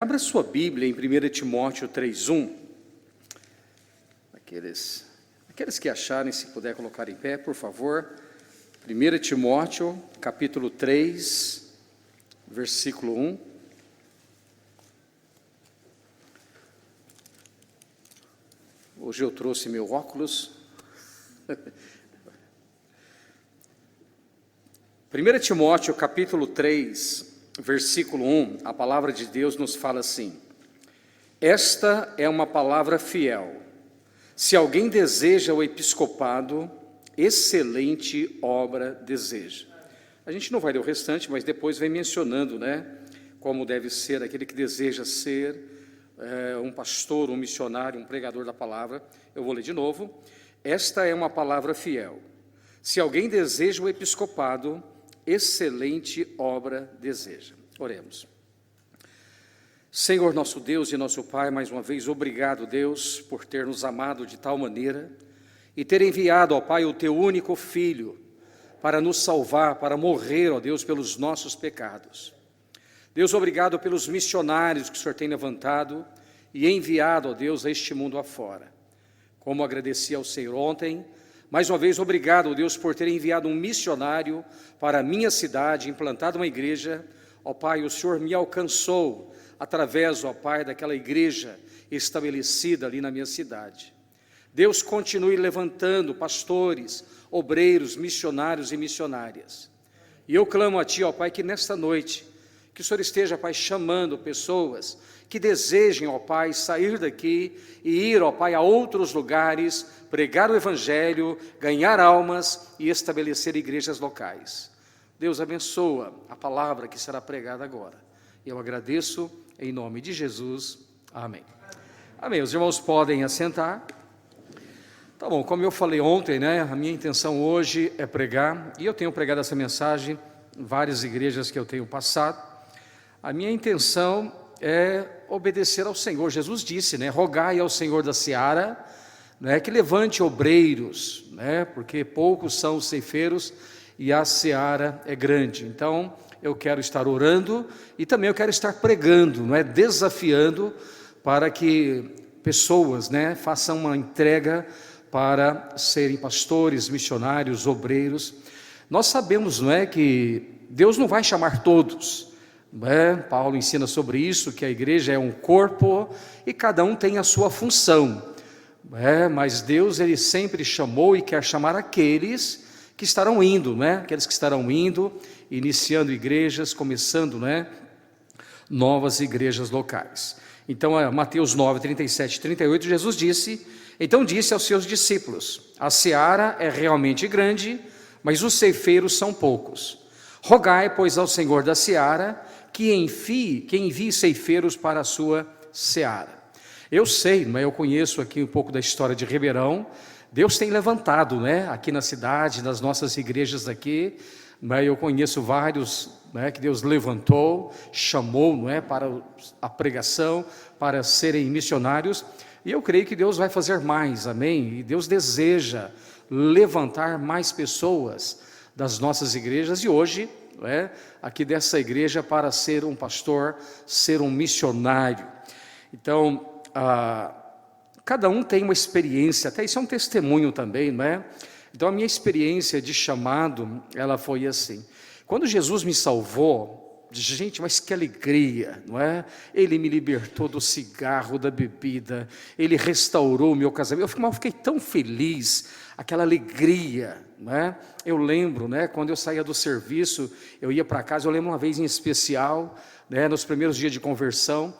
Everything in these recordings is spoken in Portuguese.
Abra sua Bíblia em 1 Timóteo 3:1. Aqueles que acharem, se puder colocar em pé, por favor. 1 Timóteo, capítulo 3, versículo 1. Hoje eu trouxe meu óculos. 1 Timóteo, capítulo 3, versículo 1, a palavra de Deus nos fala assim: esta é uma palavra fiel. Se alguém deseja o episcopado, excelente obra deseja. A gente não vai ler o restante, mas depois vem mencionando, como deve ser aquele que deseja ser um pastor, um missionário, um pregador da palavra. Eu vou ler de novo. Esta é uma palavra fiel. Se alguém deseja o episcopado, excelente obra deseja. Oremos. Senhor nosso Deus e nosso Pai, mais uma vez, obrigado, Deus, por ter nos amado de tal maneira e ter enviado, ó Pai, o Teu único Filho para nos salvar, para morrer, ó Deus, pelos nossos pecados. Deus, obrigado pelos missionários que o Senhor tem levantado e enviado, ó Deus, a este mundo afora. Como agradeci ao Senhor ontem, mais uma vez, obrigado, ó Deus, por ter enviado um missionário para a minha cidade, implantado uma igreja. Ó Pai, o Senhor me alcançou através, ó Pai, daquela igreja estabelecida ali na minha cidade. Deus, continue levantando pastores, obreiros, missionários e missionárias. E eu clamo a Ti, ó Pai, que nesta noite, que o Senhor esteja, Pai, chamando pessoas que desejem, ó Pai, sair daqui e ir, ó Pai, a outros lugares, pregar o Evangelho, ganhar almas e estabelecer igrejas locais. Deus abençoa a palavra que será pregada agora. Eu agradeço em nome de Jesus. Amém. Amém. Os irmãos podem assentar. Tá bom, como eu falei ontem, a minha intenção hoje é pregar, e eu tenho pregado essa mensagem em várias igrejas que eu tenho passado. A minha intenção é obedecer ao Senhor. Jesus disse, rogai ao Senhor da seara, que levante obreiros, porque poucos são os ceifeiros e a seara é grande. Então, eu quero estar orando e também eu quero estar pregando, desafiando para que pessoas, façam uma entrega para serem pastores, missionários, obreiros. Nós sabemos, que Deus não vai chamar todos, Paulo ensina sobre isso, que a igreja é um corpo e cada um tem a sua função, mas Deus, Ele sempre chamou e quer chamar aqueles que estarão indo, aqueles que estarão indo, iniciando igrejas, começando, novas igrejas locais. Então, Mateus 9, 37 e 38, Jesus disse, então disse aos seus discípulos, a seara é realmente grande, mas os ceifeiros são poucos. Rogai, pois, ao Senhor da seara, que envie ceifeiros para a sua seara. Eu sei, eu conheço aqui um pouco da história de Ribeirão. Deus tem levantado, aqui na cidade, nas nossas igrejas aqui, eu conheço vários, que Deus levantou, chamou, para a pregação, para serem missionários, e eu creio que Deus vai fazer mais, amém? E Deus deseja levantar mais pessoas das nossas igrejas, e hoje, aqui dessa igreja, para ser um pastor, ser um missionário. Então, cada um tem uma experiência, até isso é um testemunho também, Então a minha experiência de chamado, ela foi assim, quando Jesus me salvou, gente, mas que alegria, Ele me libertou do cigarro, da bebida, Ele restaurou o meu casamento, eu fiquei tão feliz, aquela alegria, Eu lembro, quando eu saía do serviço, eu ia para casa, eu lembro uma vez em especial, nos primeiros dias de conversão,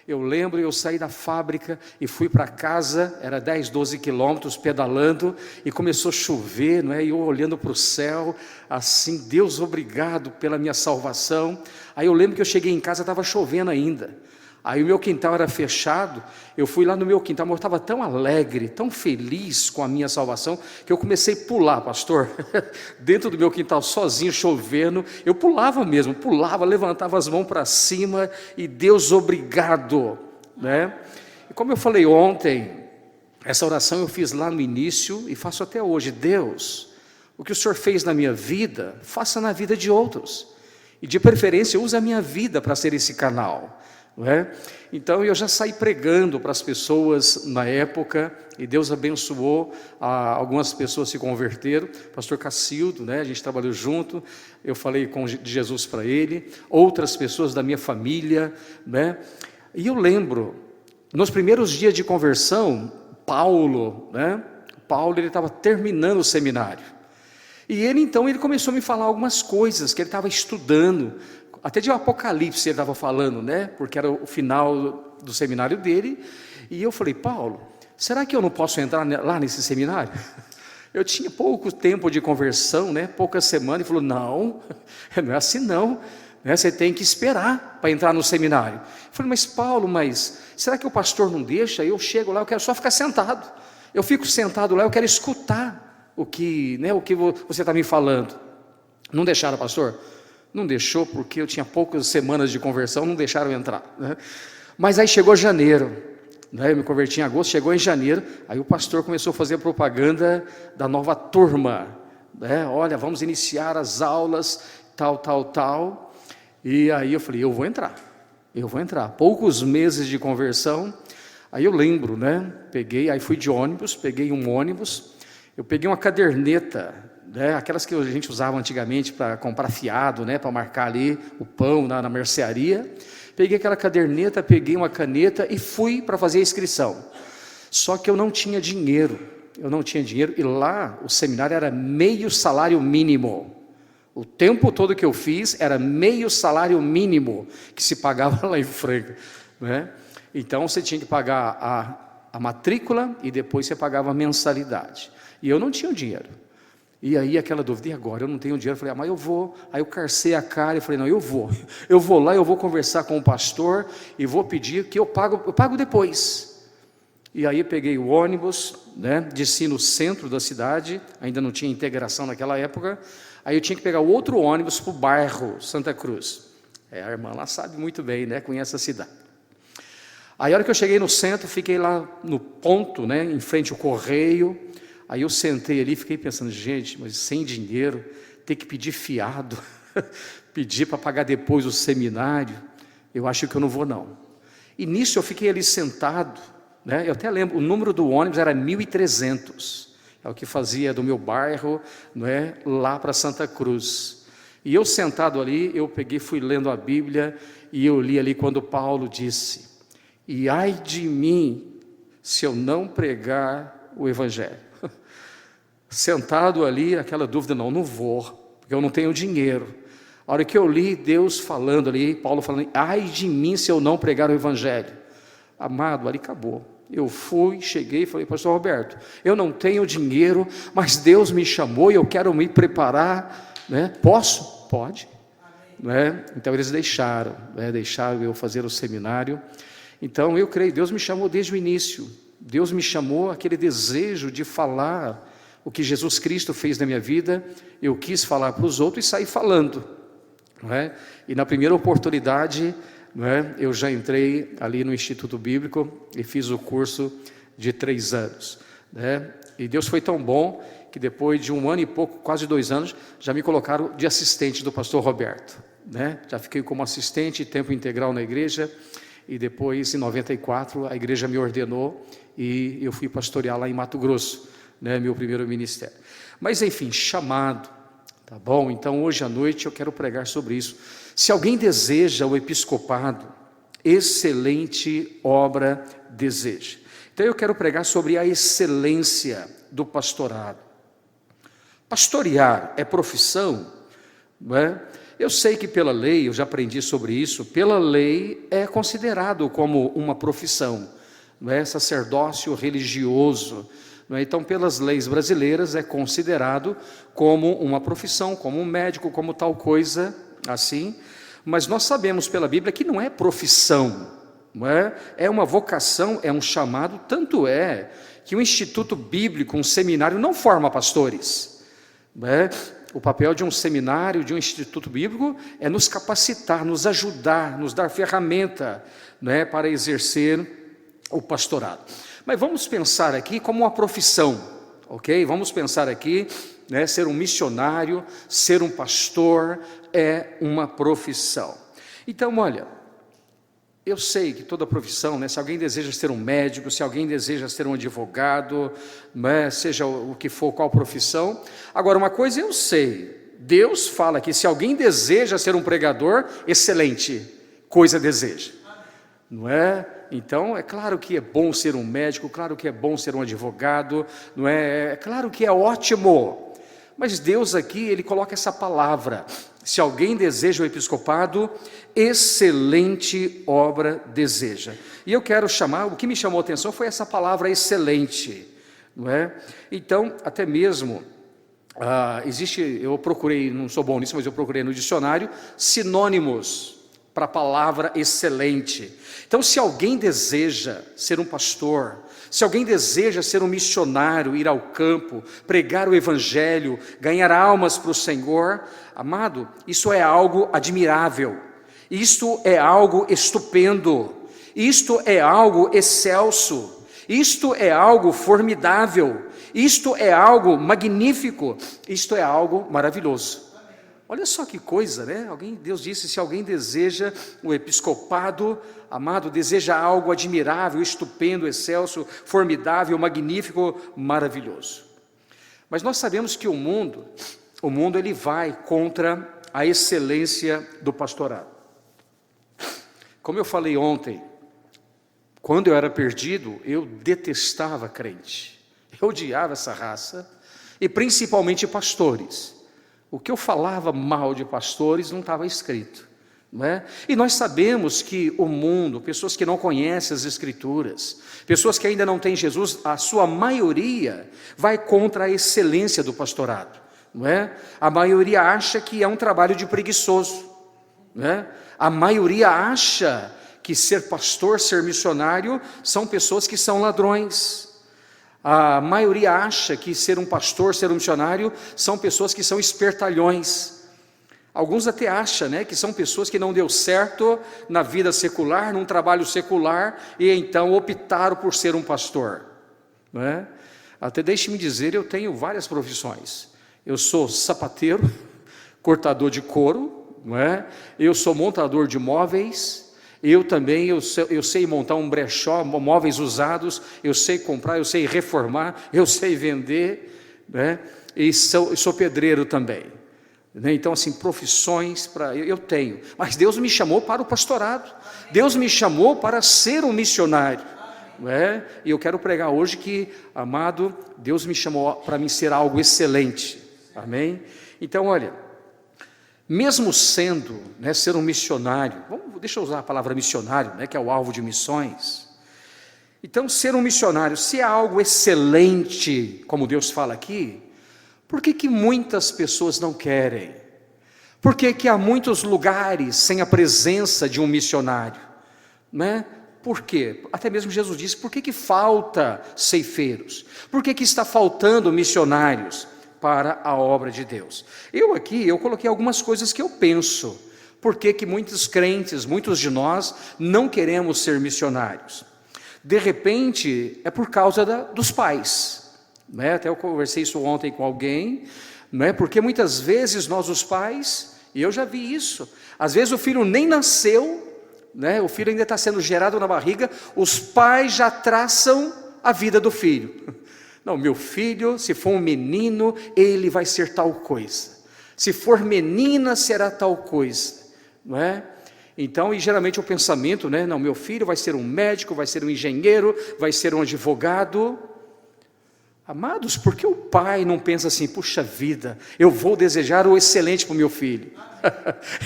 eu lembro, eu saí da fábrica e fui para casa, era 10, 12 quilômetros pedalando, e começou a chover, e eu olhando para o céu, assim, Deus, obrigado pela minha salvação. Aí eu lembro que eu cheguei em casa, estava chovendo ainda, aí o meu quintal era fechado, eu fui lá no meu quintal, mas eu estava tão alegre, tão feliz com a minha salvação, que eu comecei a pular, pastor, dentro do meu quintal, sozinho, chovendo, eu pulava mesmo, levantava as mãos para cima, e Deus, obrigado, E como eu falei ontem, essa oração eu fiz lá no início, e faço até hoje, Deus, o que o Senhor fez na minha vida, faça na vida de outros, e de preferência, use a minha vida para ser esse canal, não é? Então eu já saí pregando para as pessoas na época, e Deus abençoou, algumas pessoas se converteram. Pastor Cacildo, né, a gente trabalhou junto, eu falei de Jesus para ele, outras pessoas da minha família, né? E eu lembro, nos primeiros dias de conversão, Paulo, ele estava terminando o seminário, e ele começou a me falar algumas coisas que ele estava estudando, até de Apocalipse ele estava falando, né? Porque era o final do seminário dele. E eu falei: Paulo, será que eu não posso entrar lá nesse seminário? Eu tinha pouco tempo de conversão, né? Poucas semanas. Ele falou: não, não é assim não, né? Você tem que esperar para entrar no seminário. Eu falei: mas Paulo, será que o pastor não deixa? Eu chego lá, eu quero só ficar sentado. Eu fico sentado lá, eu quero escutar o que você está me falando. Não deixaram, pastor? Não deixou, porque eu tinha poucas semanas de conversão, não deixaram entrar, né? Mas aí chegou janeiro, né? Eu me converti em agosto, chegou em janeiro, aí o pastor começou a fazer a propaganda da nova turma, né? Olha, vamos iniciar as aulas, tal. E aí eu falei: eu vou entrar. Poucos meses de conversão. Aí eu lembro, né? Aí fui de ônibus, peguei um ônibus, eu peguei uma caderneta, né, aquelas que a gente usava antigamente para comprar fiado, né, para marcar ali o pão na mercearia. Peguei aquela caderneta, peguei uma caneta e fui para fazer a inscrição. Só que eu não tinha dinheiro, e lá o seminário era meio salário mínimo. O tempo todo que eu fiz era meio salário mínimo que se pagava lá em Franca, né? Então você tinha que pagar a matrícula e depois você pagava a mensalidade. E eu não tinha dinheiro. E aí aquela dúvida: e agora? Eu não tenho dinheiro. Eu falei: mas eu vou. Aí eu carcei a cara e falei: não, eu vou lá, eu vou conversar com o pastor e vou pedir que eu pago depois. E aí peguei o ônibus, né, desci no centro da cidade, ainda não tinha integração naquela época. Aí eu tinha que pegar outro ônibus para o bairro Santa Cruz. A irmã lá sabe muito bem, né, conhece a cidade. Aí a hora que eu cheguei no centro, fiquei lá no ponto, né, em frente ao correio. Aí eu sentei ali e fiquei pensando: gente, mas sem dinheiro, ter que pedir fiado, pedir para pagar depois o seminário, eu acho que eu não vou não. E nisso eu fiquei ali sentado, né? Eu até lembro, o número do ônibus era 1.300, é o que fazia do meu bairro, não é, lá para Santa Cruz. E eu sentado ali, eu fui lendo a Bíblia, e eu li ali quando Paulo disse: e ai de mim, se eu não pregar o Evangelho. Sentado ali, aquela dúvida: não vou, porque eu não tenho dinheiro. A hora que eu li Deus falando ali, Paulo falando: ai de mim se eu não pregar o Evangelho. Amado, ali acabou. Eu cheguei e falei: pastor Roberto, eu não tenho dinheiro, mas Deus me chamou e eu quero me preparar, né? Posso? Pode. Né? Então eles deixaram eu fazer o seminário. Então eu creio, Deus me chamou desde o início. Deus me chamou, aquele desejo de falar o que Jesus Cristo fez na minha vida. Eu quis falar para os outros e saí falando, não é? E na primeira oportunidade, não é, eu já entrei ali no Instituto Bíblico e fiz o curso de 3 anos, né? E Deus foi tão bom que depois de 1 ano e pouco, quase 2 anos, já me colocaram de assistente do pastor Roberto, né? Já fiquei como assistente tempo integral na igreja. E depois, em 94, a igreja me ordenou e eu fui pastorear lá em Mato Grosso, né, meu primeiro ministério. Mas enfim, chamado, tá bom? Então hoje à noite eu quero pregar sobre isso. Se alguém deseja o episcopado, excelente obra deseja. Então eu quero pregar sobre a excelência do pastorado. Pastorear é profissão, não é? Eu sei que pela lei, eu já aprendi sobre isso, pela lei é considerado como uma profissão, não é? Sacerdócio religioso, não é? Então pelas leis brasileiras é considerado como uma profissão, como um médico, como tal coisa assim, mas nós sabemos pela Bíblia que não é profissão, não é? É uma vocação, é um chamado, tanto é que o Instituto Bíblico, um seminário, não forma pastores, não é? O papel de um seminário, de um instituto bíblico, é nos capacitar, nos ajudar, nos dar ferramenta, né, para exercer o pastorado. Mas vamos pensar aqui como uma profissão, ok? Vamos pensar aqui, né, ser um missionário, ser um pastor é uma profissão. Então, olha, Eu sei que toda profissão, né, se alguém deseja ser um médico, se alguém deseja ser um advogado, né, seja o que for, qual profissão. Agora, uma coisa eu sei, Deus fala que se alguém deseja ser um pregador, excelente coisa deseja, não é? Então, é claro que é bom ser um médico, claro que é bom ser um advogado, não é? É claro que é ótimo, mas Deus aqui, Ele coloca essa palavra: se alguém deseja o episcopado, excelente obra deseja. E eu quero chamar, o que me chamou a atenção foi essa palavra excelente, não é? Então, até mesmo, eu procurei, não sou bom nisso, mas eu procurei no dicionário, sinônimos para a palavra excelente. Então, se alguém deseja ser um pastor, se alguém deseja ser um missionário, ir ao campo, pregar o evangelho, ganhar almas para o Senhor, amado, isso é algo admirável, isto é algo estupendo, isto é algo excelso, isto é algo formidável, isto é algo magnífico, isto é algo maravilhoso. Olha só que coisa, né? Deus disse, se alguém deseja o episcopado, amado, deseja algo admirável, estupendo, excelso, formidável, magnífico, maravilhoso. Mas nós sabemos que o mundo ele vai contra a excelência do pastorado. Como eu falei ontem, quando eu era perdido, eu detestava crente, eu odiava essa raça, e principalmente pastores. O que eu falava mal de pastores não estava escrito, não é? E nós sabemos que o mundo, pessoas que não conhecem as Escrituras, pessoas que ainda não têm Jesus, a sua maioria vai contra a excelência do pastorado, não é? A maioria acha que é um trabalho de preguiçoso, não é? A maioria acha que ser pastor, ser missionário, são pessoas que são ladrões. A maioria acha que ser um pastor, ser um missionário, são pessoas que são espertalhões. Alguns até acham, né, que são pessoas que não deu certo na vida secular, num trabalho secular, e então optaram por ser um pastor, não é? Até deixe-me dizer, eu tenho várias profissões. Eu sou sapateiro, cortador de couro, não é? Eu sou montador de móveis. Eu também, eu sei montar um brechó, móveis usados, eu sei comprar, eu sei reformar, eu sei vender, né? E sou pedreiro também, né? Então, assim, profissões eu tenho, mas Deus me chamou para o pastorado, Deus me chamou para ser um missionário, né? E eu quero pregar hoje que, amado, Deus me chamou para mim ser algo excelente, amém? Então, olha, mesmo sendo, né, ser um missionário, deixa eu usar a palavra missionário, né, que é o alvo de missões. Então, ser um missionário, se é algo excelente, como Deus fala aqui, por que muitas pessoas não querem? Por que há muitos lugares sem a presença de um missionário? Né? Por quê? Até mesmo Jesus disse, por que falta ceifeiros? Por que está faltando missionários para a obra de Deus? Eu coloquei algumas coisas que eu penso, por que muitos crentes, muitos de nós, não queremos ser missionários. De repente, é por causa dos pais, né? Até eu conversei isso ontem com alguém, né? Porque muitas vezes nós, os pais, e eu já vi isso, às vezes o filho nem nasceu, né? O filho ainda está sendo gerado na barriga, os pais já traçam a vida do filho. Não, meu filho, se for um menino, ele vai ser tal coisa. Se for menina, será tal coisa, não é? Então, e geralmente o pensamento, né? Não, meu filho vai ser um médico, vai ser um engenheiro, vai ser um advogado. Amados, por que o pai não pensa assim, puxa vida, eu vou desejar o excelente para o meu filho?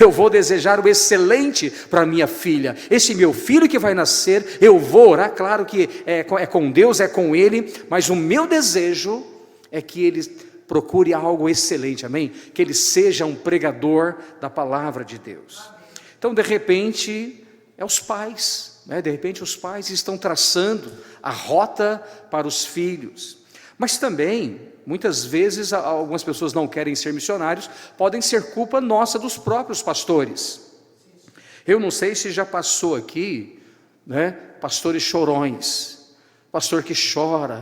Eu vou desejar o excelente para a minha filha. Esse meu filho que vai nascer, eu vou orar, claro que é com Deus, é com ele, mas o meu desejo é que ele procure algo excelente, amém? Que ele seja um pregador da palavra de Deus. Então, de repente, é os pais, né? De repente os pais estão traçando a rota para os filhos. Mas também, muitas vezes, algumas pessoas não querem ser missionários, podem ser culpa nossa dos próprios pastores. Eu não sei se já passou aqui, né, pastores chorões, pastor que chora,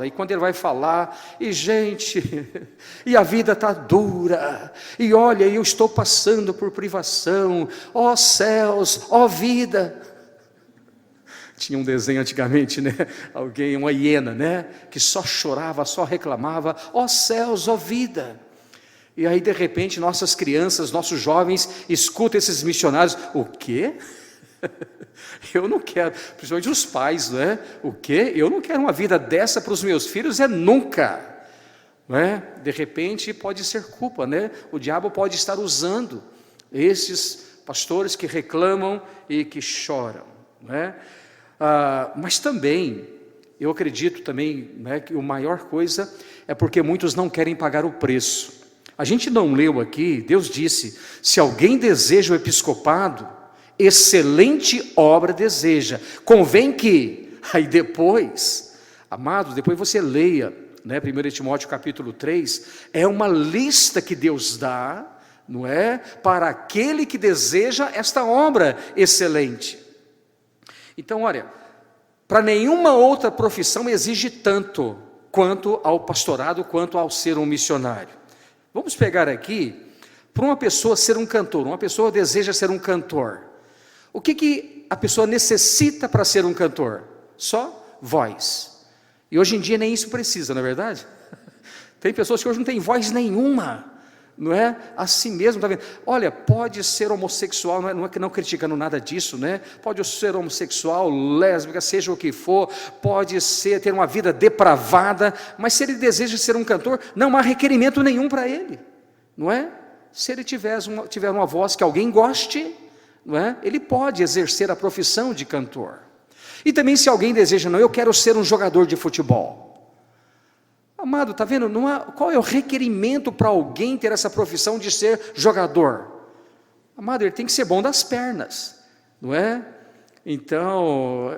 e quando ele vai falar, e gente, e a vida está dura, e olha, eu estou passando por privação, ó céus, ó vida. Tinha um desenho antigamente, né? Alguém, uma hiena, né? Que só chorava, só reclamava, ó céus, ó vida. E aí de repente nossas crianças, nossos jovens escutam esses missionários, o quê? Eu não quero, principalmente os pais, não é? O quê? Eu não quero uma vida dessa para os meus filhos, nunca. Não é? De repente pode ser culpa, né? O diabo pode estar usando esses pastores que reclamam e que choram, não é? Mas também, eu acredito também, né, que a maior coisa é porque muitos não querem pagar o preço. A gente não leu aqui, Deus disse, se alguém deseja o episcopado, excelente obra deseja, convém que, aí depois, amados, depois você leia, né, 1 Timóteo capítulo 3, é uma lista que Deus dá, não é, para aquele que deseja esta obra excelente. Então, olha, para nenhuma outra profissão exige tanto quanto ao pastorado, quanto ao ser um missionário. Vamos pegar aqui, para uma pessoa ser um cantor, uma pessoa deseja ser um cantor. O que a pessoa necessita para ser um cantor? Só voz. E hoje em dia nem isso precisa, não é verdade? Tem pessoas que hoje não têm voz nenhuma, não é? Assim mesmo, está vendo? Olha, pode ser homossexual, não criticando nada disso, né? Pode ser homossexual, lésbica, seja o que for, pode ser, ter uma vida depravada, mas se ele deseja ser um cantor, não há requerimento nenhum para ele, não é? Se ele tiver uma voz que alguém goste, não é? Ele pode exercer a profissão de cantor. E também se alguém deseja, não, eu quero ser um jogador de futebol. Amado, está vendo? Qual é o requerimento para alguém ter essa profissão de ser jogador? Amado, ele tem que ser bom das pernas, não é? Então,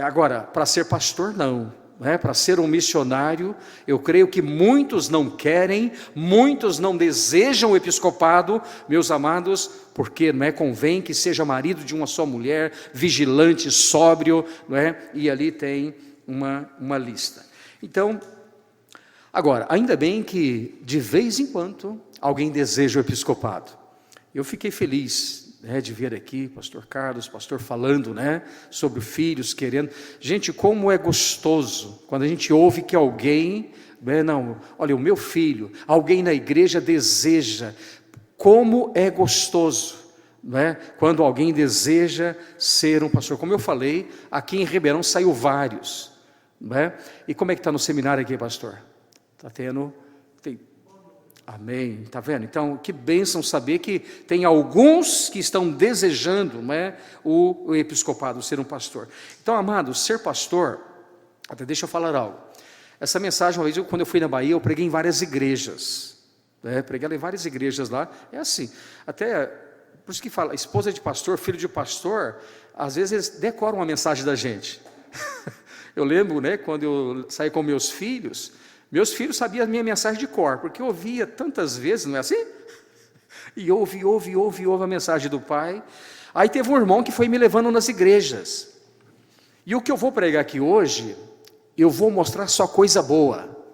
agora, para ser pastor, não. Para ser um missionário, eu creio que muitos não querem, muitos não desejam o episcopado, meus amados, porque não é, convém que seja marido de uma só mulher, vigilante, sóbrio, não é? E ali tem uma lista. Então, agora, ainda bem que de vez em quando alguém deseja o episcopado. Eu fiquei feliz, né, de ver aqui pastor Carlos, pastor falando, né, sobre filhos querendo. Gente, como é gostoso quando a gente ouve que alguém, né, não, olha, o meu filho, alguém na igreja deseja. Como é gostoso, né, quando alguém deseja ser um pastor. Como eu falei, aqui em Ribeirão saiu vários, né? E como é que está no seminário aqui, pastor? Está tendo... Amém, está vendo? Então, que bênção saber que tem alguns que estão desejando, não é, o episcopado, ser um pastor. Então, amados, ser pastor, até deixa eu falar algo. Essa mensagem, uma vez, quando eu fui na Bahia, eu preguei em várias igrejas, né? Preguei em várias igrejas lá, é assim, até, por isso que fala, esposa de pastor, filho de pastor, às vezes eles decoram a mensagem da gente. Eu lembro, né, quando eu saí com meus filhos sabiam a minha mensagem de cor, porque eu ouvia tantas vezes, não é assim? E ouve a mensagem do pai. Aí teve um irmão que foi me levando nas igrejas. E o que eu vou pregar aqui hoje, eu vou mostrar só coisa boa.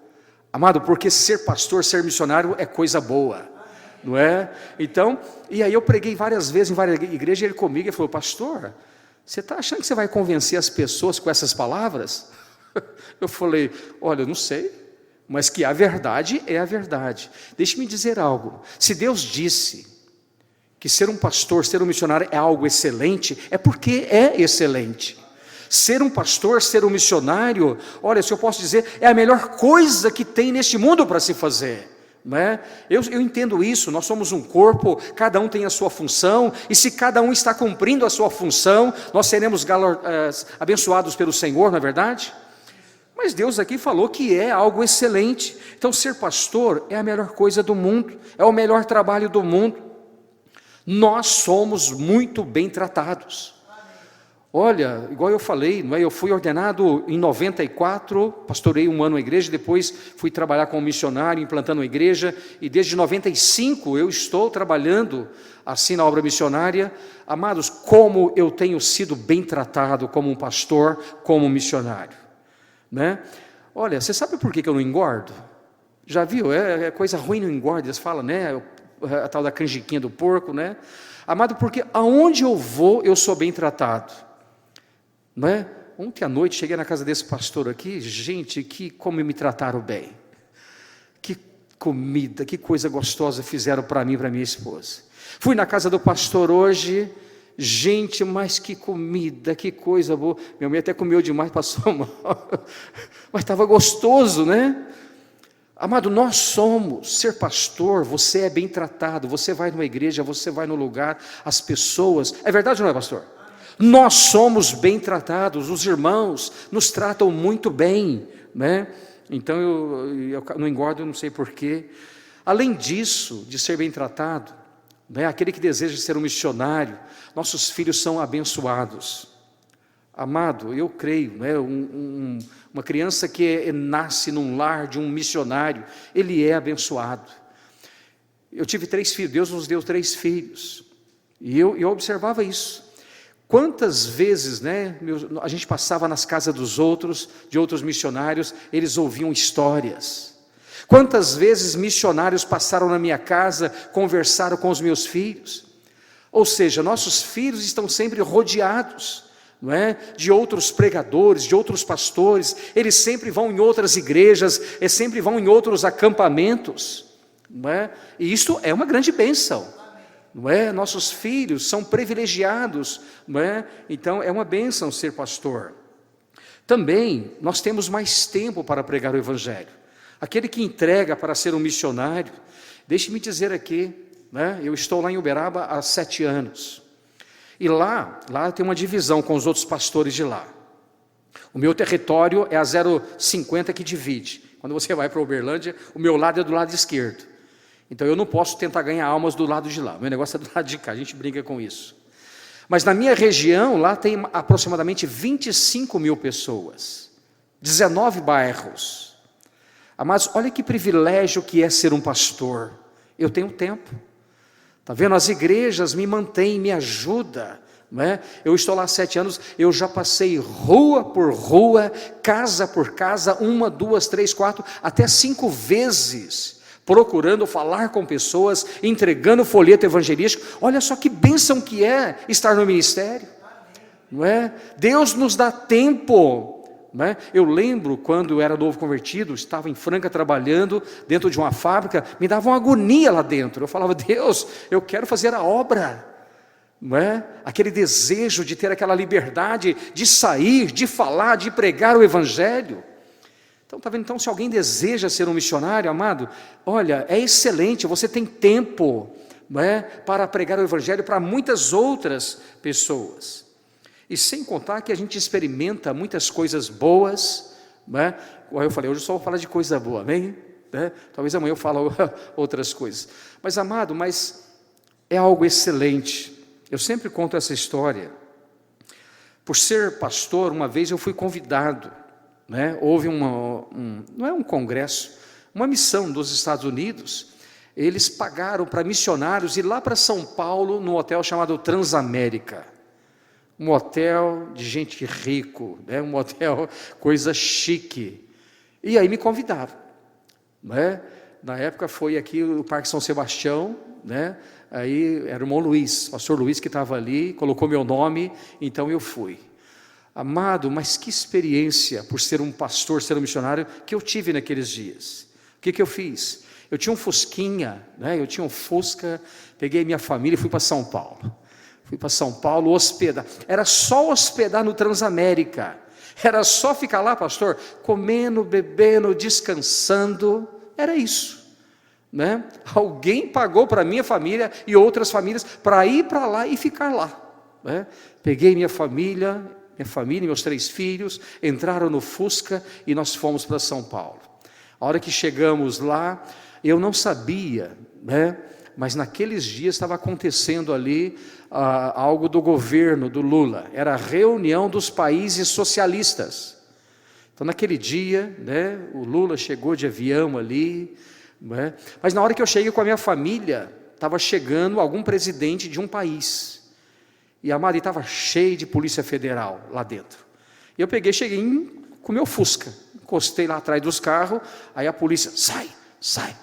Amado, porque ser pastor, ser missionário é coisa boa, não é? Então, e aí eu preguei várias vezes em várias igrejas, e ele comigo, ele falou, pastor, você está achando que você vai convencer as pessoas com essas palavras? Eu falei, olha, eu não sei. Mas que a verdade é a verdade. Deixe-me dizer algo, se Deus disse que ser um pastor, ser um missionário é algo excelente, é porque é excelente. Ser um pastor, ser um missionário, olha, se eu posso dizer, é a melhor coisa que tem neste mundo para se fazer. Não é? Eu entendo isso, nós somos um corpo, cada um tem a sua função, e se cada um está cumprindo a sua função, nós seremos abençoados pelo Senhor, não é verdade? Mas Deus aqui falou que é algo excelente. Então ser pastor é a melhor coisa do mundo, é o melhor trabalho do mundo. Nós somos muito bem tratados. Olha, igual eu falei, não é? Eu fui ordenado em 94, pastorei um ano a igreja, depois fui trabalhar como missionário, implantando a igreja, e desde 95 eu estou trabalhando assim na obra missionária. Amados, como eu tenho sido bem tratado como um pastor, como um missionário. Né? Olha, você sabe por que eu não engordo? Já viu? É coisa ruim não engorda, eles falam, né? A tal da canjiquinha do porco, né? Amado, porque aonde eu vou, eu sou bem tratado. não é? Ontem à noite cheguei na casa desse pastor aqui, gente, como me trataram bem, que comida, que coisa gostosa fizeram para mim e para minha esposa. Fui na casa do pastor hoje, gente, mas que comida, que coisa boa. Minha mãe até comeu demais, passou mal, mas estava gostoso, né? Amado, nós somos, ser pastor, você é bem tratado, você vai numa igreja, você vai no lugar, as pessoas, é verdade ou não é, pastor? Nós somos bem tratados, os irmãos nos tratam muito bem, né? Então eu não engordo, eu não sei porquê. Além disso, de ser bem tratado, né, aquele que deseja ser um missionário, nossos filhos são abençoados. Amado, eu creio, né, uma criança que nasce num lar de um missionário, ele é abençoado. Eu tive 3 filhos, Deus nos deu 3 filhos, e eu observava isso. Quantas vezes, né, a gente passava nas casas dos outros, de outros missionários, eles ouviam histórias. Quantas vezes missionários passaram na minha casa, conversaram com os meus filhos. Ou seja, nossos filhos estão sempre rodeados, não é, de outros pregadores, de outros pastores, eles sempre vão em outras igrejas, eles sempre vão em outros acampamentos, não é? E isso é uma grande bênção. Não é? Nossos filhos são privilegiados, não é? Então é uma bênção ser pastor. Também nós temos mais tempo para pregar o evangelho. Aquele que entrega para ser um missionário, deixe-me dizer aqui, né? Eu estou lá em Uberaba há 7 anos, e lá tem uma divisão com os outros pastores de lá. O meu território é a 0,50 que divide. Quando você vai para Uberlândia, o meu lado é do lado esquerdo. Então eu não posso tentar ganhar almas do lado de lá, meu negócio é do lado de cá, a gente brinca com isso. Mas na minha região, lá tem aproximadamente 25 mil pessoas, 19 bairros. Mas olha que privilégio que é ser um pastor. Eu tenho tempo, está vendo? As igrejas me mantêm, me ajudam, não é? Eu estou lá há 7 anos, eu já passei rua por rua, casa por casa, 1, 2, 3, 4, até 5 vezes, procurando falar com pessoas, entregando folheto evangelístico. Olha só que bênção que é estar no ministério, não é? Deus nos dá tempo, não é? Eu lembro quando eu era novo convertido, estava em Franca trabalhando dentro de uma fábrica, me dava uma agonia lá dentro. Eu falava: Deus, eu quero fazer a obra, não é? Aquele desejo de ter aquela liberdade de sair, de falar, de pregar o evangelho. Então, está vendo? Então, se alguém deseja ser um missionário, amado, olha, é excelente, você tem tempo, não é, para pregar o evangelho para muitas outras pessoas. E sem contar que a gente experimenta muitas coisas boas, não é? Como eu falei, hoje eu só vou falar de coisa boa, amém? Né? Talvez amanhã eu fale outras coisas. Mas, amado, é algo excelente. Eu sempre conto essa história. Por ser pastor, uma vez eu fui convidado, né? Houve não é um congresso, uma missão dos Estados Unidos. Eles pagaram para missionários ir lá para São Paulo, num hotel chamado Transamérica, um hotel de gente rico, né? Um hotel coisa chique. E aí me convidaram, né? Na época foi aqui o Parque São Sebastião, né? Aí era o irmão Luiz, o pastor Luiz, que estava ali, colocou meu nome, então eu fui. Amado, mas que experiência, por ser um pastor, ser um missionário, que eu tive naqueles dias. O que eu fiz? Eu tinha um Fusquinha, né? Eu tinha um Fusca, peguei minha família e fui para São Paulo. Fui para São Paulo hospedar, era só hospedar no Transamérica, era só ficar lá, pastor, comendo, bebendo, descansando, era isso, né? Alguém pagou para minha família e outras famílias para ir para lá e ficar lá, né? Peguei minha família, meus 3 filhos, entraram no Fusca e nós fomos para São Paulo. A hora que chegamos lá, eu não sabia, né? Mas naqueles dias estava acontecendo ali algo do governo do Lula, era a reunião dos países socialistas. Então naquele dia, né, o Lula chegou de avião ali, né? Mas na hora que eu cheguei com a minha família, estava chegando algum presidente de um país, e a Mari estava cheia de polícia federal lá dentro. E eu cheguei com o meu Fusca, encostei lá atrás dos carros, aí a polícia, sai.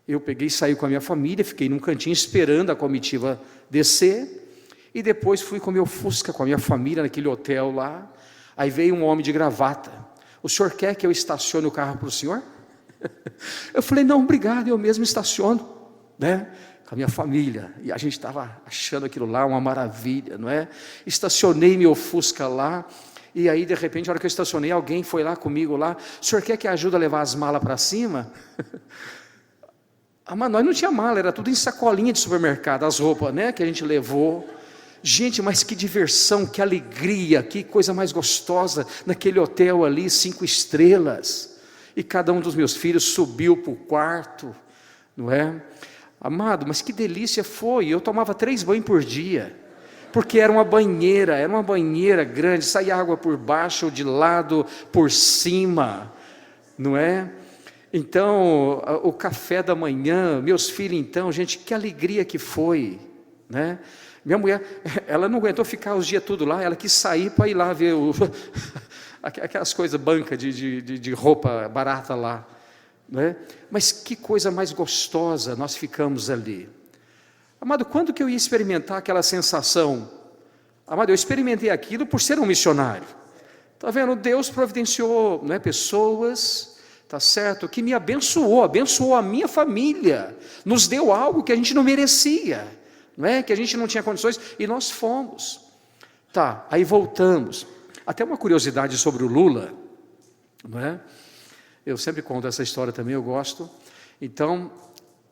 Eu peguei e saí com a minha família, fiquei num cantinho esperando a comitiva descer, E depois fui com meu Fusca, com a minha família, naquele hotel lá. Aí veio um homem de gravata. O senhor quer que eu estacione o carro para o senhor? Eu falei, não, obrigado, eu mesmo estaciono, né? Com a minha família. E a gente estava achando aquilo lá uma maravilha, não é? Estacionei meu Fusca lá. E aí, de repente, na hora que eu estacionei, alguém foi lá comigo lá. O senhor quer que ajude a levar as malas para cima? Mas nós não tinha mala, era tudo em sacolinha de supermercado, as roupas, né, que a gente levou. Gente, mas que diversão, que alegria, que coisa mais gostosa, naquele hotel ali, 5 estrelas, e cada um dos meus filhos subiu para o quarto, não é? Amado, mas que delícia foi, eu tomava 3 banhos por dia, porque era uma banheira grande, saía água por baixo, de lado, por cima, não é? Então, o café da manhã, meus filhos então, gente, que alegria que foi, né? Minha mulher, ela não aguentou ficar os dias tudo lá, ela quis sair para ir lá ver aquelas coisas, banca de roupa barata lá, né? Mas que coisa mais gostosa nós ficamos ali. Amado, quando que eu ia experimentar aquela sensação? Amado, eu experimentei aquilo por ser um missionário. Está vendo? Deus providenciou, né, pessoas, tá certo? Que me abençoou a minha família, nos deu algo que a gente não merecia, não é? Que a gente não tinha condições, e nós fomos. Tá, aí voltamos. Até uma curiosidade sobre o Lula, não é? Eu sempre conto essa história também, eu gosto. Então,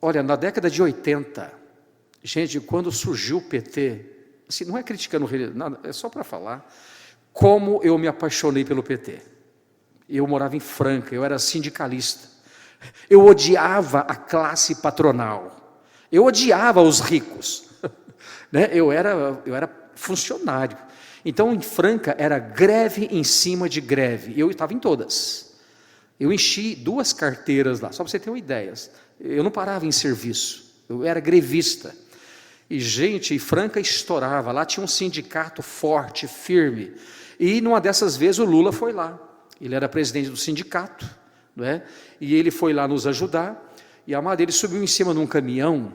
olha, na década de 80, gente, quando surgiu o PT, assim, não é criticando, não, é só para falar, como eu me apaixonei pelo PT. Eu morava em Franca, eu era sindicalista. Eu odiava a classe patronal. Eu odiava os ricos. Né? Eu era funcionário. Então, em Franca, era greve em cima de greve. Eu estava em todas. Eu enchi 2 carteiras lá, só para você ter uma ideia. Eu não parava em serviço. Eu era grevista. E, gente, Franca estourava. Lá tinha um sindicato forte, firme. E, numa dessas vezes, o Lula foi lá. Ele era presidente do sindicato, não é? E ele foi lá nos ajudar. E, amado, ele subiu em cima de um caminhão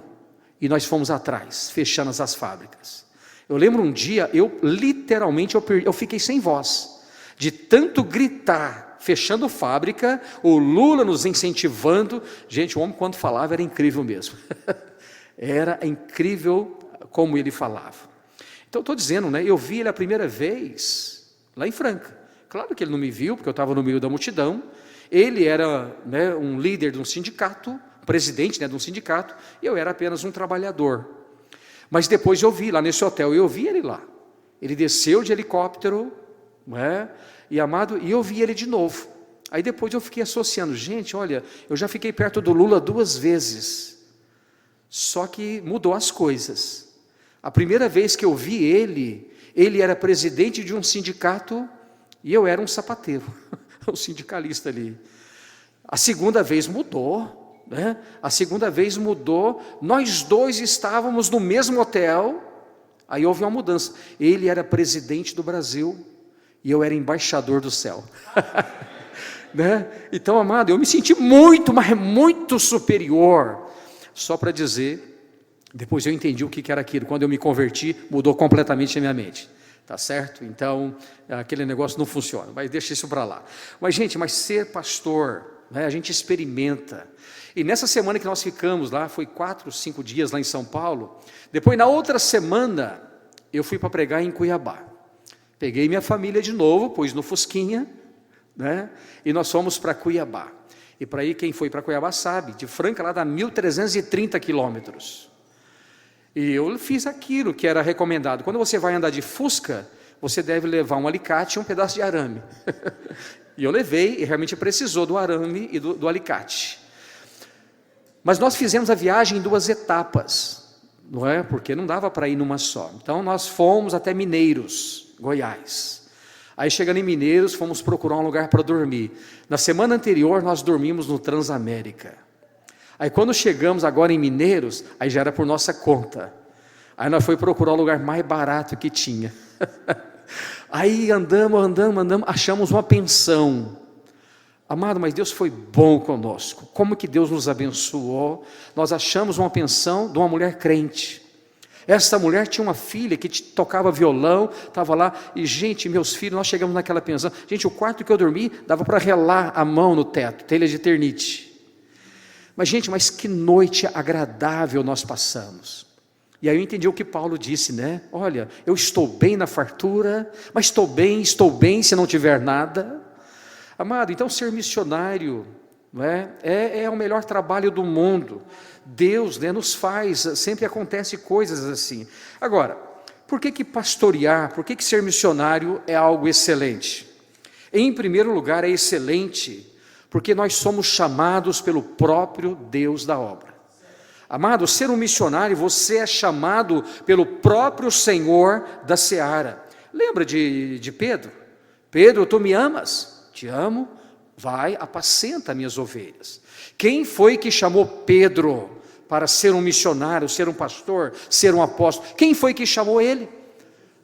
e nós fomos atrás, fechando as fábricas. Eu lembro um dia, literalmente eu fiquei sem voz, de tanto gritar, fechando fábrica, o Lula nos incentivando. Gente, o homem quando falava era incrível mesmo. Era incrível como ele falava. Então, estou dizendo, né, eu vi ele a primeira vez lá em Franca. Claro que ele não me viu, porque eu estava no meio da multidão. Ele era, né, um líder de um sindicato, presidente, né, de um sindicato, e eu era apenas um trabalhador. Mas depois eu vi lá nesse hotel, eu vi ele lá. Ele desceu de helicóptero, né, e amado, e eu vi ele de novo. Aí depois eu fiquei associando, gente, olha, eu já fiquei perto do Lula 2 vezes, só que mudou as coisas. A primeira vez que eu vi ele era presidente de um sindicato e eu era um sapateiro, um sindicalista ali. A segunda vez mudou, né? A segunda vez mudou, nós 2 estávamos no mesmo hotel, aí houve uma mudança. Ele era presidente do Brasil e eu era embaixador do céu. Né? Então, amado, eu me senti muito, mas muito superior. Só para dizer, depois eu entendi o que era aquilo. Quando eu me converti, mudou completamente a minha mente. Tá certo? Então, aquele negócio não funciona, mas deixa isso para lá. Mas, gente, ser pastor, né, a gente experimenta. E nessa semana que nós ficamos lá, foi 4, 5 dias lá em São Paulo. Depois, na outra semana, eu fui para pregar em Cuiabá. Peguei minha família de novo, pus no Fusquinha, né, e nós fomos para Cuiabá. E para aí, quem foi para Cuiabá sabe, de Franca lá dá 1.330 quilômetros. E eu fiz aquilo que era recomendado. Quando você vai andar de Fusca, você deve levar um alicate e um pedaço de arame. E eu levei, e realmente precisou do arame e do alicate. Mas nós fizemos a viagem em 2 etapas, não é? Porque não dava para ir numa só. Então nós fomos até Mineiros, Goiás. Aí chegando em Mineiros, fomos procurar um lugar para dormir. Na semana anterior nós dormimos no Transamérica. Aí quando chegamos agora em Mineiros, aí já era por nossa conta. Aí nós fomos procurar o lugar mais barato que tinha. Aí andamos, achamos uma pensão. Amado, mas Deus foi bom conosco. Como que Deus nos abençoou? Nós achamos uma pensão de uma mulher crente. Essa mulher tinha uma filha que tocava violão, estava lá, e gente, meus filhos, nós chegamos naquela pensão, gente, o quarto que eu dormi, dava para relar a mão no teto, telha de eternite. Mas gente, mas que noite agradável nós passamos. E aí eu entendi o que Paulo disse, né? Olha, eu estou bem na fartura, mas estou bem se não tiver nada. Amado, então ser missionário, não é o melhor trabalho do mundo. Deus, né, nos faz, sempre acontece coisas assim. Agora, por que pastorear, por que ser missionário é algo excelente? Em primeiro lugar, é excelente porque nós somos chamados pelo próprio Deus da obra. Amado, ser um missionário, você é chamado pelo próprio Senhor da seara. Lembra de Pedro? Pedro, tu me amas? Te amo, vai, apacenta minhas ovelhas. Quem foi que chamou Pedro para ser um missionário, ser um pastor, ser um apóstolo? Quem foi que chamou ele?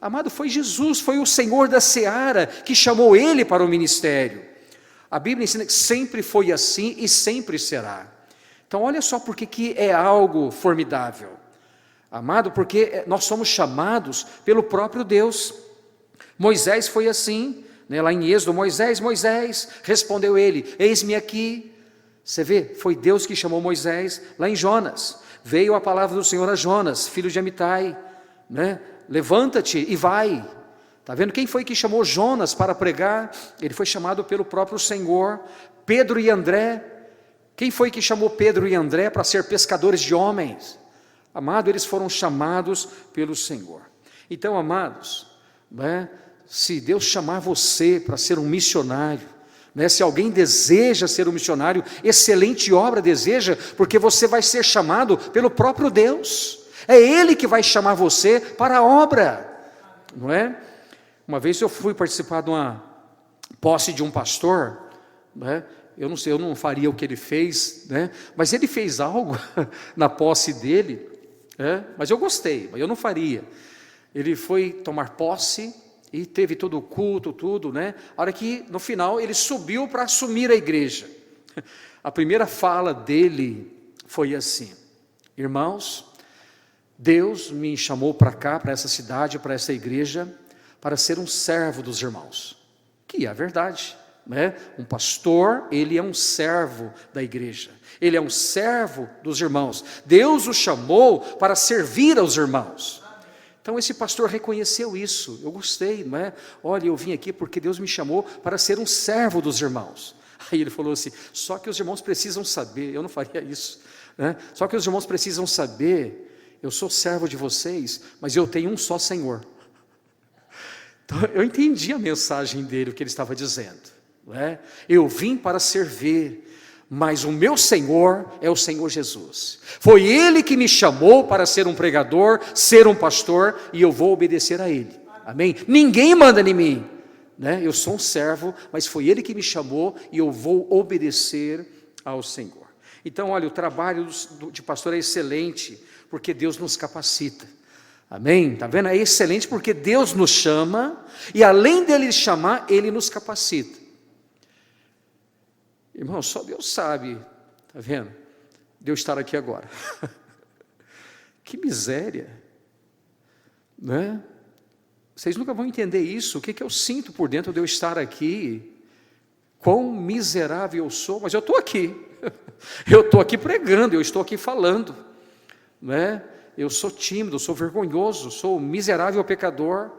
Amado, foi Jesus, foi o Senhor da seara que chamou ele para o ministério. A Bíblia ensina que sempre foi assim e sempre será. Então olha só porque que é algo formidável. Amado, porque nós somos chamados pelo próprio Deus. Moisés foi assim, né? Lá em Êxodo, Moisés, respondeu ele, eis-me aqui. Você vê, foi Deus que chamou Moisés. Lá em Jonas, veio a palavra do Senhor a Jonas, filho de Amitai, né? Levanta-te e vai. Está vendo? Quem foi que chamou Jonas para pregar? Ele foi chamado pelo próprio Senhor. Pedro e André, quem foi que chamou Pedro e André para ser pescadores de homens? Amado, eles foram chamados pelo Senhor. Então, amados, né, se Deus chamar você para ser um missionário, né, se alguém deseja ser um missionário, excelente obra deseja, porque você vai ser chamado pelo próprio Deus. É Ele que vai chamar você para a obra, não é? Uma vez eu fui participar de uma posse de um pastor, né? Eu não sei, eu não faria o que ele fez, né? Mas ele fez algo na posse dele, mas eu gostei, mas eu não faria. Ele foi tomar posse e teve todo o culto, tudo, né? A hora que no final ele subiu para assumir a igreja. A primeira fala dele foi assim: irmãos, Deus me chamou para cá, para essa cidade, para essa igreja, para ser um servo dos irmãos, que é a verdade, né? Um pastor, ele é um servo da igreja, ele é um servo dos irmãos. Deus o chamou para servir aos irmãos. Então esse pastor reconheceu isso. Eu gostei, não é? Olha, eu vim aqui porque Deus me chamou para ser um servo dos irmãos. Aí ele falou assim: só que os irmãos precisam saber, eu não faria isso, né? Só que os irmãos precisam saber, eu sou servo de vocês, mas eu tenho um só Senhor. Então, eu entendi a mensagem dele, o que ele estava dizendo, não é? Eu vim para servir, mas o meu Senhor é o Senhor Jesus. Foi Ele que me chamou para ser um pregador, ser um pastor, e eu vou obedecer a Ele. Amém? Ninguém manda em mim, né? Eu sou um servo, mas foi Ele que me chamou e eu vou obedecer ao Senhor. Então, olha, o trabalho de pastor é excelente, porque Deus nos capacita. Amém? Está vendo? É excelente porque Deus nos chama, e além dele chamar, Ele nos capacita. Irmão, só Deus sabe, está vendo? De eu estar aqui agora. Que miséria, né? Vocês nunca vão entender isso, o que eu sinto por dentro de eu estar aqui, quão miserável eu sou, mas eu estou aqui, eu estou aqui pregando, eu estou aqui falando, né? Eu sou tímido, eu sou vergonhoso, sou miserável pecador,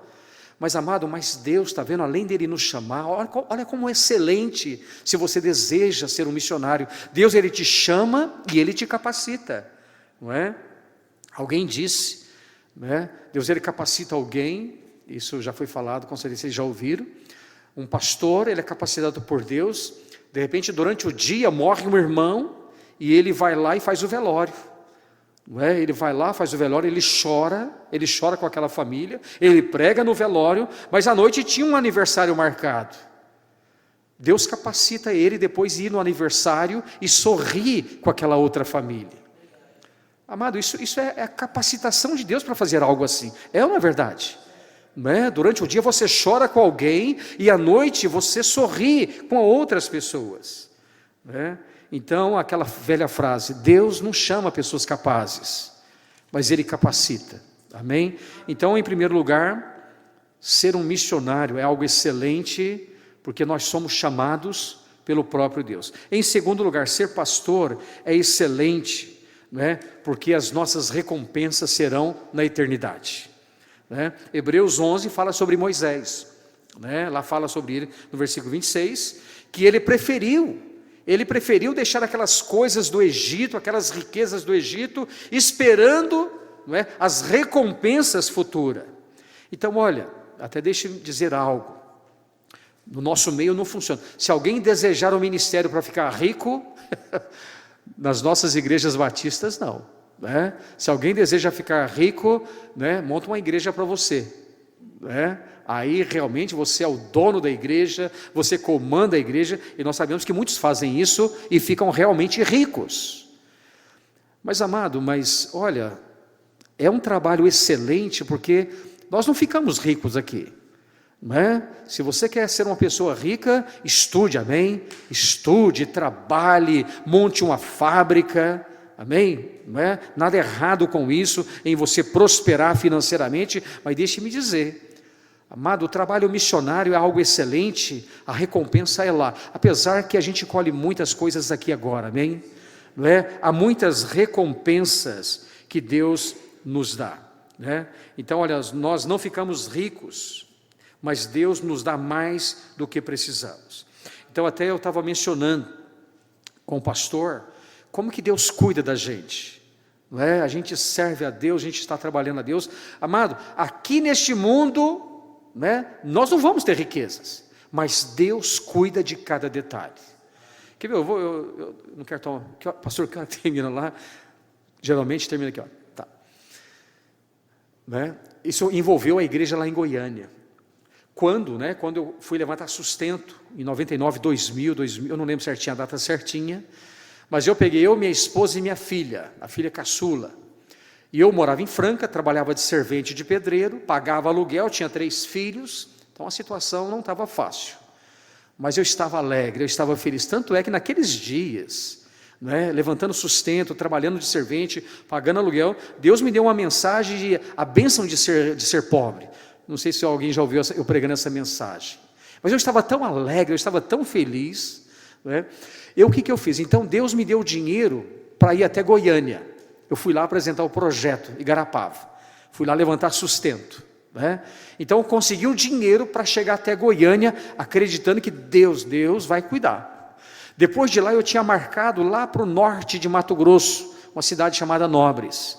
mas amado, mas Deus, está vendo, além dele nos chamar, olha como é excelente, se você deseja ser um missionário, Deus, Ele te chama e Ele te capacita, não é? Alguém disse, né? Deus, Ele capacita alguém, isso já foi falado, com certeza vocês já ouviram. Um pastor, ele é capacitado por Deus, de repente durante o dia morre um irmão, e ele vai lá e faz o velório. Não é? Ele vai lá, faz o velório, ele chora com aquela família, ele prega no velório, mas à noite tinha um aniversário marcado. Deus capacita ele depois de ir no aniversário e sorrir com aquela outra família. Amado, isso é a capacitação de Deus para fazer algo assim. É ou não é verdade? Não é? Durante o dia você chora com alguém e à noite você sorri com outras pessoas. Não é? Então, aquela velha frase, Deus não chama pessoas capazes, mas Ele capacita. Amém? Então, em primeiro lugar, ser um missionário é algo excelente, porque nós somos chamados pelo próprio Deus. Em segundo lugar, ser pastor é excelente, né? Porque as nossas recompensas serão na eternidade, né? Hebreus 11 fala sobre Moisés, né? Lá fala sobre ele no versículo 26, que ele preferiu deixar aquelas coisas do Egito, aquelas riquezas do Egito, esperando, não é, as recompensas futuras. Então, olha, até deixe eu dizer algo, no nosso meio não funciona. Se alguém desejar um ministério para ficar rico, nas nossas igrejas batistas não, né? Se alguém deseja ficar rico, né, monta uma igreja para você, né? Aí realmente você é o dono da igreja, você comanda a igreja, e nós sabemos que muitos fazem isso e ficam realmente ricos. Mas amado, olha, é um trabalho excelente, porque nós não ficamos ricos aqui, não é? Se você quer ser uma pessoa rica, estude, amém? Estude, trabalhe, monte uma fábrica, amém? Não é? Nada errado com isso, em você prosperar financeiramente, mas deixe-me dizer, amado, o trabalho missionário é algo excelente, a recompensa é lá, apesar que a gente colhe muitas coisas aqui agora, amém? Não é? Há muitas recompensas que Deus nos dá, né? Então, olha, nós não ficamos ricos, mas Deus nos dá mais do que precisamos. Então, até eu estava mencionando com o pastor, como que Deus cuida da gente, não é? A gente serve a Deus, a gente está trabalhando a Deus, amado, aqui neste mundo, né, nós não vamos ter riquezas, mas Deus cuida de cada detalhe. Quer ver, eu não quero tomar, o pastor termina lá, geralmente termina aqui, ó. Tá. Né? Isso envolveu a igreja lá em Goiânia. Quando eu fui levantar sustento, em 99, 2000, eu não lembro certinho a data certinha, mas eu peguei minha esposa e minha filha, a filha caçula, e eu morava em Franca, trabalhava de servente de pedreiro, pagava aluguel, tinha 3 filhos, então a situação não estava fácil, mas eu estava alegre, eu estava feliz, tanto é que naqueles dias, né, levantando sustento, trabalhando de servente, pagando aluguel, Deus me deu uma mensagem de a bênção de ser pobre. Não sei se alguém já ouviu eu pregando essa mensagem, mas eu estava tão alegre, eu estava tão feliz, né? O que eu fiz? Então Deus me deu dinheiro para ir até Goiânia. Eu fui lá apresentar o projeto, Igarapava, fui lá levantar sustento, né? Então eu consegui o dinheiro para chegar até Goiânia, acreditando que Deus vai cuidar. Depois de lá eu tinha marcado lá para o norte de Mato Grosso, uma cidade chamada Nobres.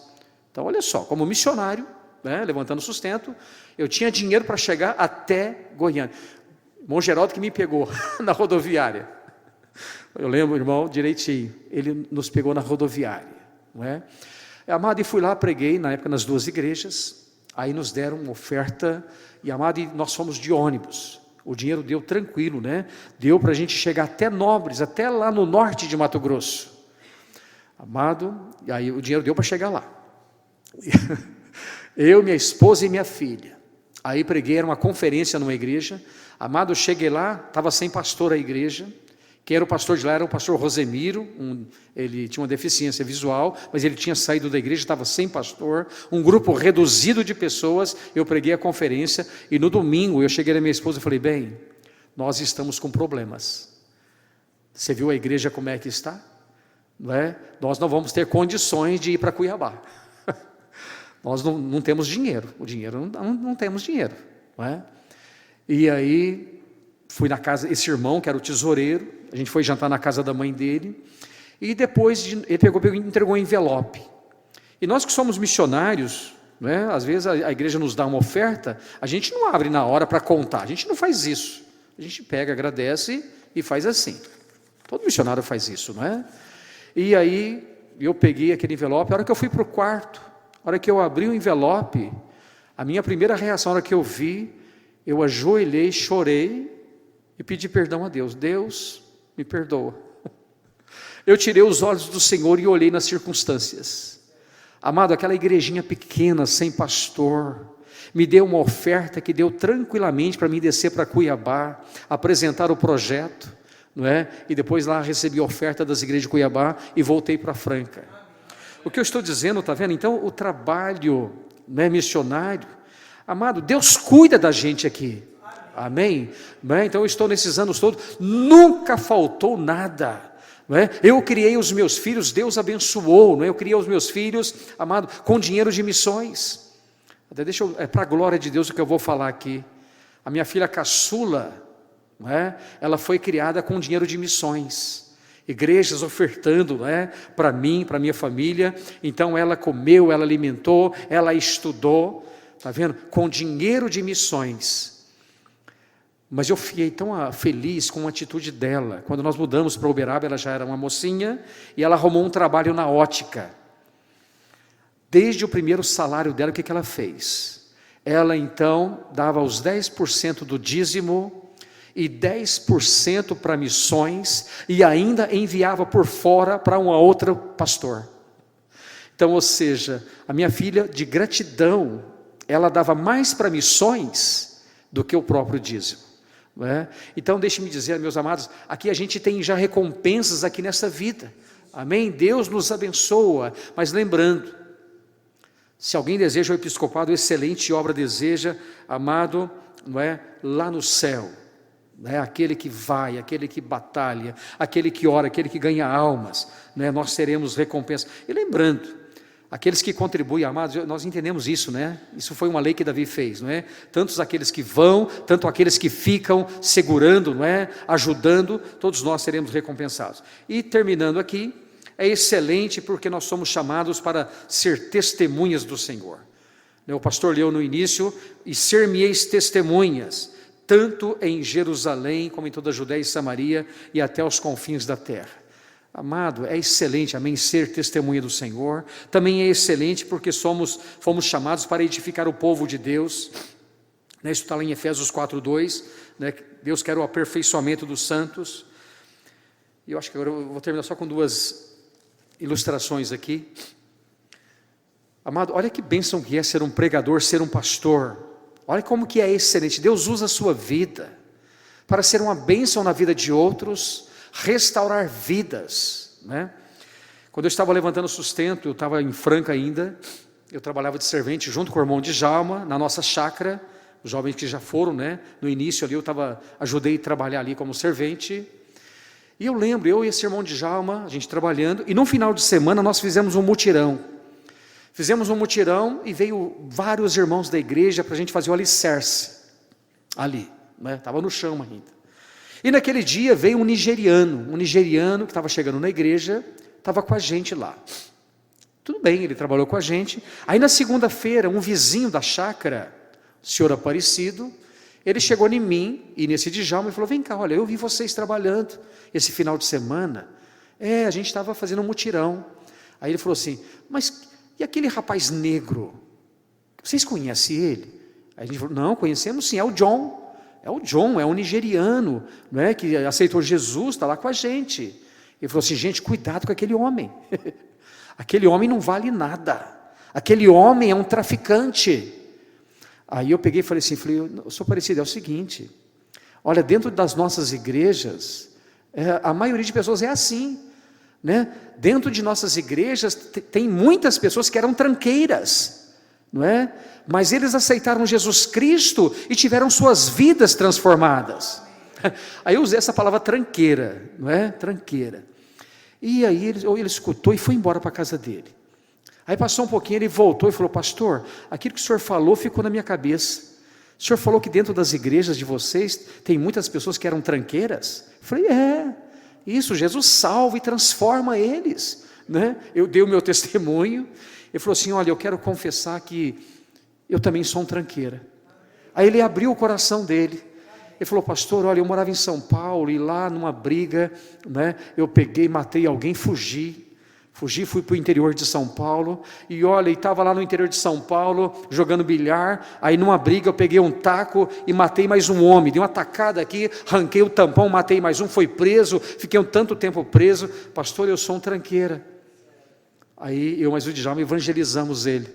Então olha só, como missionário, né, levantando sustento, eu tinha dinheiro para chegar até Goiânia. Irmão Geraldo que me pegou na rodoviária, eu lembro, irmão, direitinho, ele nos pegou na rodoviária, não é? Amado, e fui lá, preguei, na época nas 2 igrejas, aí nos deram uma oferta, e amado, e nós fomos de ônibus, o dinheiro deu tranquilo, né? Deu para a gente chegar até Nobres, até lá no norte de Mato Grosso, amado, e aí o dinheiro deu para chegar lá, eu, minha esposa e minha filha, aí preguei, era uma conferência numa igreja, amado, eu cheguei lá, estava sem pastor a igreja, quem era o pastor de lá era o pastor Rosemiro, ele tinha uma deficiência visual, mas ele tinha saído da igreja, estava sem pastor, um grupo reduzido de pessoas, eu preguei a conferência, e no domingo eu cheguei na minha esposa e falei, bem, nós estamos com problemas, você viu a igreja como é que está? Não é? Nós não vamos ter condições de ir para Cuiabá, nós não temos dinheiro, não temos dinheiro, não é? E aí, fui na casa, esse irmão que era o tesoureiro, a gente foi jantar na casa da mãe dele, e depois ele pegou e entregou um envelope, e nós que somos missionários, né, às vezes a igreja nos dá uma oferta, a gente não abre na hora para contar, a gente não faz isso, a gente pega, agradece e faz assim, todo missionário faz isso, não é? E aí, eu peguei aquele envelope, a hora que eu fui para o quarto, a hora que eu abri o envelope, a minha primeira reação, a hora que eu vi, eu ajoelhei, chorei, e pedi perdão a Deus, Deus me perdoa, eu tirei os olhos do Senhor e olhei nas circunstâncias, amado, aquela igrejinha pequena, sem pastor, me deu uma oferta que deu tranquilamente para mim descer para Cuiabá, apresentar o projeto, não é? E depois lá recebi a oferta das igrejas de Cuiabá e voltei para Franca. O que eu estou dizendo, está vendo? Então o trabalho né, missionário. Amado, Deus cuida da gente aqui. Amém? Então eu estou nesses anos todos, nunca faltou nada. Eu criei os meus filhos, Deus abençoou. Eu criei os meus filhos, amado, com dinheiro de missões. Até é para a glória de Deus o que eu vou falar aqui. A minha filha caçula, ela foi criada com dinheiro de missões. Igrejas ofertando, para mim, para minha família. Então ela comeu, ela alimentou, ela estudou, está vendo? Com dinheiro de missões. Mas eu fiquei tão feliz com a atitude dela. Quando nós mudamos para Uberaba, ela já era uma mocinha e ela arrumou um trabalho na ótica. Desde o primeiro salário dela, o que ela fez? Ela então dava os 10% do dízimo e 10% para missões e ainda enviava por fora para um outro pastor. Então, ou seja, a minha filha, de gratidão, ela dava mais para missões do que o próprio dízimo. Então deixe-me dizer, meus amados, aqui a gente tem já recompensas aqui nessa vida, amém? Deus nos abençoa, mas lembrando, se alguém deseja o episcopado, excelente obra deseja, amado, lá no céu, aquele que vai, aquele que batalha, aquele que ora, aquele que ganha almas, nós seremos recompensas. E lembrando, aqueles que contribuem, amados, nós entendemos isso, Isso foi uma lei que Davi fez, Tantos aqueles que vão, tanto aqueles que ficam segurando, ajudando, todos nós seremos recompensados. E terminando aqui, é excelente porque nós somos chamados para ser testemunhas do Senhor. O pastor leu no início, e ser-me-eis testemunhas, tanto em Jerusalém, como em toda a Judéia e Samaria, e até os confins da terra. Amado, é excelente, amém, ser testemunha do Senhor. Também é excelente porque fomos chamados para edificar o povo de Deus. Isso está lá em Efésios 4:2, Deus quer o aperfeiçoamento dos santos. E eu acho que agora eu vou terminar só com 2 ilustrações aqui. Amado, olha que bênção que é ser um pregador, ser um pastor. Olha como que é excelente. Deus usa a sua vida para ser uma bênção na vida de outros, restaurar vidas, Quando eu estava levantando sustento, eu estava em Franca ainda, eu trabalhava de servente junto com o irmão Djalma, na nossa chácara, os jovens que já foram, no início ali eu ajudei a trabalhar ali como servente, e eu lembro, eu e esse irmão Djalma, a gente trabalhando, e no final de semana nós fizemos um mutirão, e veio vários irmãos da igreja para a gente fazer o alicerce, ali, estava no chão ainda. E naquele dia veio um nigeriano que estava chegando na igreja, estava com a gente lá. Tudo bem, ele trabalhou com a gente. Aí na segunda-feira, um vizinho da chácara, o senhor Aparecido, ele chegou em mim e nesse Djalma e falou: vem cá, olha, eu vi vocês trabalhando esse final de semana. A gente estava fazendo um mutirão. Aí ele falou assim: mas e aquele rapaz negro? Vocês conhecem ele? Aí a gente falou: não, conhecemos sim, é o John. É um nigeriano, que aceitou Jesus, está lá com a gente. Ele falou assim: gente, cuidado com aquele homem. Aquele homem não vale nada. Aquele homem é um traficante. Aí eu peguei e falei assim, eu sou Aparecido, é o seguinte, olha, dentro das nossas igrejas, a maioria de pessoas é assim, Dentro de nossas igrejas tem muitas pessoas que eram tranqueiras, mas eles aceitaram Jesus Cristo e tiveram suas vidas transformadas. Aí eu usei essa palavra tranqueira, tranqueira. E aí ele escutou e foi embora para a casa dele. Aí passou um pouquinho, ele voltou e falou: pastor, aquilo que o senhor falou ficou na minha cabeça. O senhor falou que dentro das igrejas de vocês tem muitas pessoas que eram tranqueiras? Eu falei: isso, Jesus salva e transforma eles. Eu dei o meu testemunho. Ele falou assim: olha, eu quero confessar que eu também sou um tranqueira. Aí ele abriu o coração dele. Ele falou: pastor, olha, eu morava em São Paulo e lá numa briga, eu peguei, matei alguém, fugi, fui para o interior de São Paulo, e olha, estava lá no interior de São Paulo, jogando bilhar, aí numa briga eu peguei um taco e matei mais um homem, dei uma tacada aqui, arranquei o tampão, matei mais um, foi preso, fiquei um tanto tempo preso, pastor, eu sou um tranqueira. Aí mas o Djalma evangelizamos ele,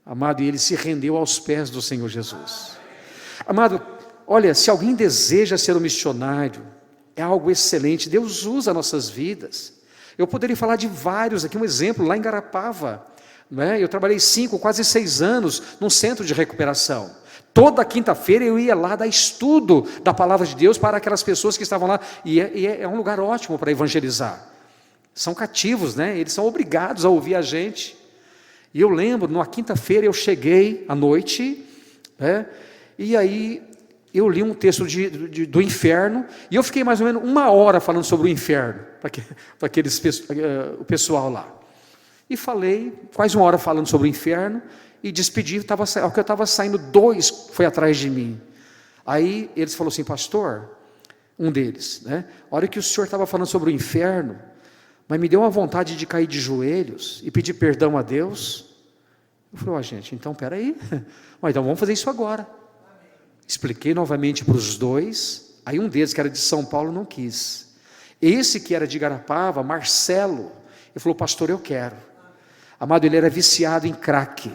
amado, e ele se rendeu aos pés do Senhor Jesus. Amado, olha, se alguém deseja ser um missionário, é algo excelente, Deus usa nossas vidas. Eu poderia falar de vários aqui, um exemplo, lá em Garapava, não é? Eu trabalhei 5, quase 6 anos num centro de recuperação. Toda quinta-feira eu ia lá dar estudo da palavra de Deus para aquelas pessoas que estavam lá, e é um lugar ótimo para evangelizar. São cativos, né? Eles são obrigados a ouvir a gente. E eu lembro, numa quinta-feira eu cheguei à noite, né? E aí eu li um texto do inferno, e eu fiquei mais ou menos 1 hora falando sobre o inferno, para o pessoal lá. E falei, quase 1 hora falando sobre o inferno, e despedi, ao que eu estava saindo, 2 foi atrás de mim. Aí eles falaram assim, pastor, um deles, né? A hora que o senhor estava falando sobre o inferno, mas me deu uma vontade de cair de joelhos e pedir perdão a Deus. Eu falei, gente, então peraí, então vamos fazer isso agora. Expliquei novamente para os 2, aí um deles, que era de São Paulo, não quis. Esse que era de Igarapava, Marcelo, ele falou, pastor, eu quero. Amado, ele era viciado em crack,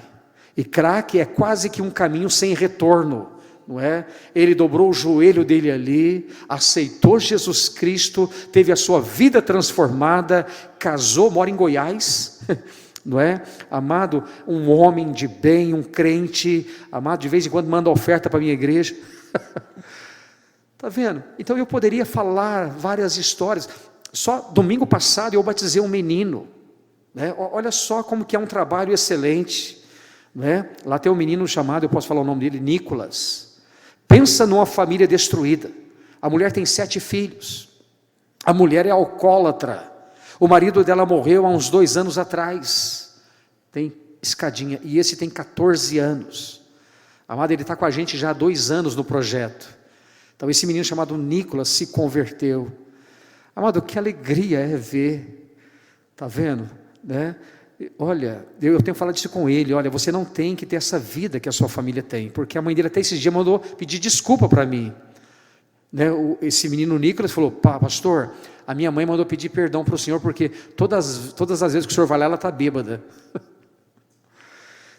e crack é quase que um caminho sem retorno, não é? Ele dobrou o joelho dele ali, aceitou Jesus Cristo, teve a sua vida transformada, casou, mora em Goiás, não é? Amado, um homem de bem, um crente, amado, de vez em quando manda oferta para a minha igreja. Está vendo? Então eu poderia falar várias histórias. Só domingo passado eu batizei um menino, né? Olha só como que é um trabalho excelente, né? Lá tem um menino chamado, eu posso falar o nome dele, Nicolas. Pensa numa família destruída. A mulher tem 7 filhos, a mulher é alcoólatra, o marido dela morreu há uns 2 anos atrás, tem escadinha, e esse tem 14 anos, amado, ele está com a gente já há 2 anos no projeto. Então esse menino chamado Nicolas se converteu. Amado, que alegria é ver, está vendo, né? Olha, eu tenho falado isso com ele, olha, você não tem que ter essa vida que a sua família tem, porque a mãe dele até esses dias mandou pedir desculpa para mim, né? Esse menino Nicolas falou, pastor, a minha mãe mandou pedir perdão para o senhor, porque todas as vezes que o senhor vai lá, ela está bêbada.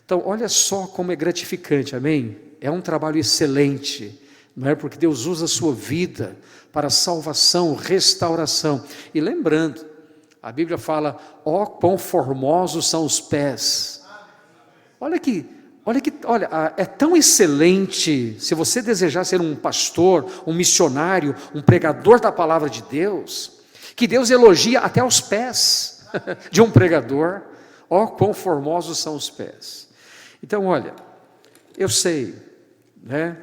Então, olha só como é gratificante, amém? É um trabalho excelente, não é? Porque Deus usa a sua vida para salvação, restauração. E lembrando, a Bíblia fala, ó quão formosos são os pés. Olha, é tão excelente, se você desejar ser um pastor, um missionário, um pregador da palavra de Deus, que Deus elogia até os pés de um pregador. Ó quão formosos são os pés. Então olha, eu sei, né?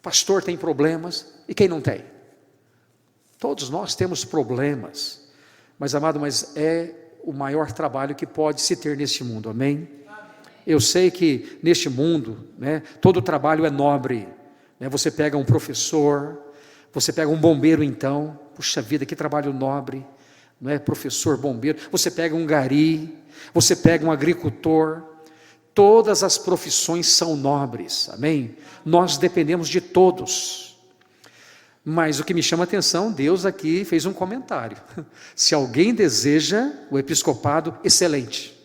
Pastor tem problemas, e quem não tem? Todos nós temos problemas, mas amado, é o maior trabalho que pode se ter neste mundo, amém? Eu sei que neste mundo, né, todo trabalho é nobre, né? Você pega um professor, você pega um bombeiro então, puxa vida, que trabalho nobre, não é? Professor, bombeiro, você pega um gari, você pega um agricultor, todas as profissões são nobres, amém? Nós dependemos de todos. Mas o que me chama a atenção, Deus aqui fez um comentário. Se alguém deseja o episcopado, excelente.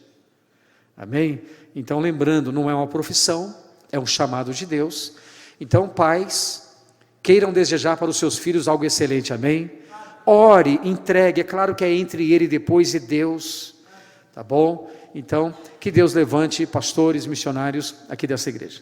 Amém? Então lembrando, não é uma profissão, é um chamado de Deus. Então pais, queiram desejar para os seus filhos algo excelente, amém? Ore, entregue, é claro que é entre ele depois e Deus, tá bom? Então, que Deus levante pastores, missionários aqui dessa igreja.